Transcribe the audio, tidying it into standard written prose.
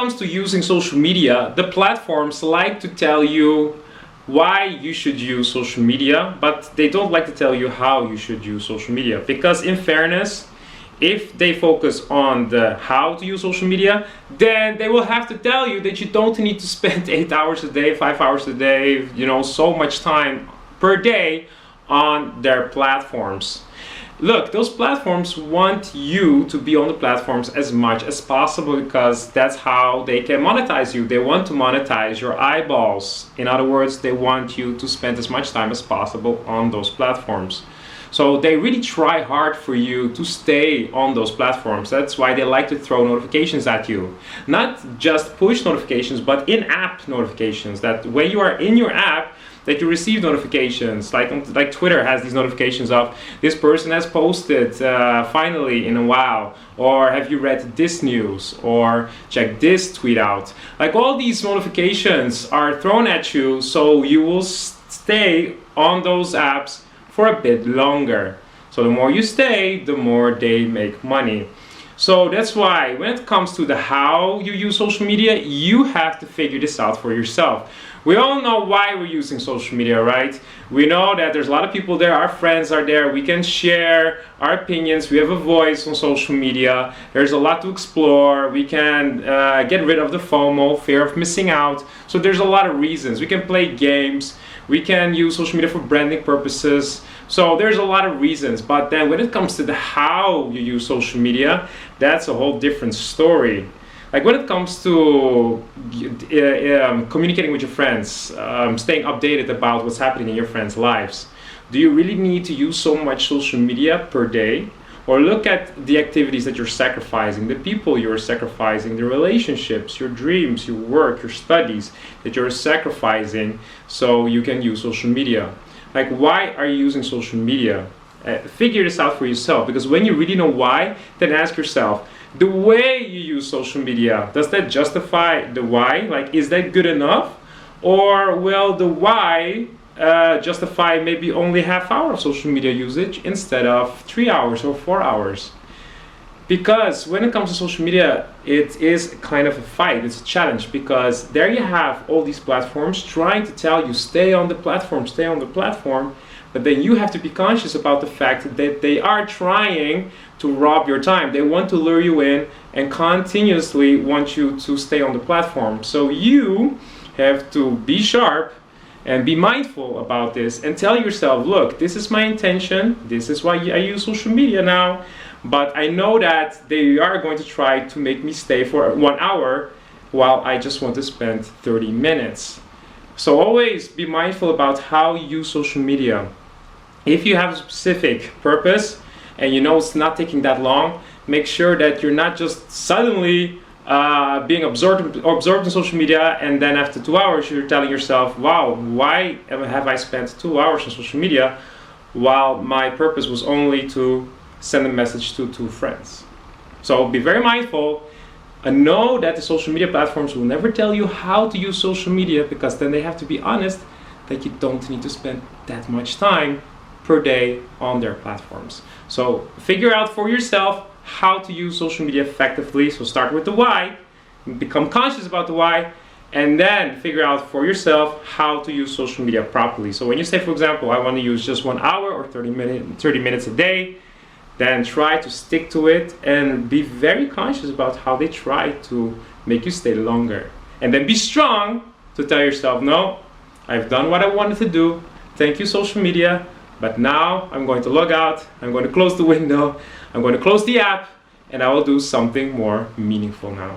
comes to using social media, the platforms like to tell you why you should use social media, but they don't like to tell you how you should use social media. Because in fairness, if they focus on the how to use social media, then they will have to tell you that you don't need to spend 8 hours a day, 5 hours a day, so much time per day on their platforms. Look, those platforms want you to be on the platforms as much as possible because that's how they can monetize you. They want to monetize your eyeballs. In other words, they want you to spend as much time as possible on those platforms. So they really try hard for you to stay on those platforms. That's why they like to throw notifications at you. Not just push notifications, but in-app notifications. That when you are in your app, that you receive notifications. Like Twitter has these notifications of this person has posted finally in a while, or have you read this news, or check this tweet out. Like all these notifications are thrown at you, so you will stay on those apps for a bit longer. So the more you stay, the more they make money. So that's why when it comes to the how you use social media, you have to figure this out for yourself. We all know why we're using social media, right? We know that there's a lot of people there, our friends are there, we can share our opinions, we have a voice on social media, there's a lot to explore, we can get rid of the FOMO, fear of missing out. So there's a lot of reasons. We can play games, we can use social media for branding purposes. So there's a lot of reasons, but then when it comes to the how you use social media, that's a whole different story. Like when it comes to communicating with your friends, staying updated about what's happening in your friends' lives, do you really need to use so much social media per day? Or look at the activities that you're sacrificing, the people you're sacrificing, the relationships, your dreams, your work, your studies that you're sacrificing so you can use social media. Like, why are you using social media? Figure this out for yourself, because when you really know why, then ask yourself, the way you use social media, does that justify the why? Like, is that good enough? Or will the why justify maybe only half hour of social media usage instead of 3 hours or 4 hours? Because when it comes to social media, it is kind of a fight, it's a challenge, because there you have all these platforms trying to tell you stay on the platform, stay on the platform, but then you have to be conscious about the fact that they are trying to rob your time. They want to lure you in and continuously want you to stay on the platform. So you have to be sharp and be mindful about this and tell yourself, look, this is my intention, this is why I use social media now, but I know that they are going to try to make me stay for 1 hour while I just want to spend 30 minutes. So always be mindful about how you use social media. If you have a specific purpose and you know it's not taking that long, make sure that you're not just suddenly being absorbed in social media, and then after 2 hours you're telling yourself, wow, why have I spent 2 hours on social media while my purpose was only to send a message to 2 friends. So be very mindful and know that the social media platforms will never tell you how to use social media, because then they have to be honest that you don't need to spend that much time per day on their platforms. So figure out for yourself how to use social media effectively. So start with the why, become conscious about the why, and then figure out for yourself how to use social media properly. So when you say, for example, I want to use just 1 hour or 30 minutes a day, then try to stick to it and be very conscious about how they try to make you stay longer. And then be strong to tell yourself, no, I've done what I wanted to do. Thank you, social media. But now I'm going to log out, I'm going to close the window, I'm going to close the app, and I will do something more meaningful now.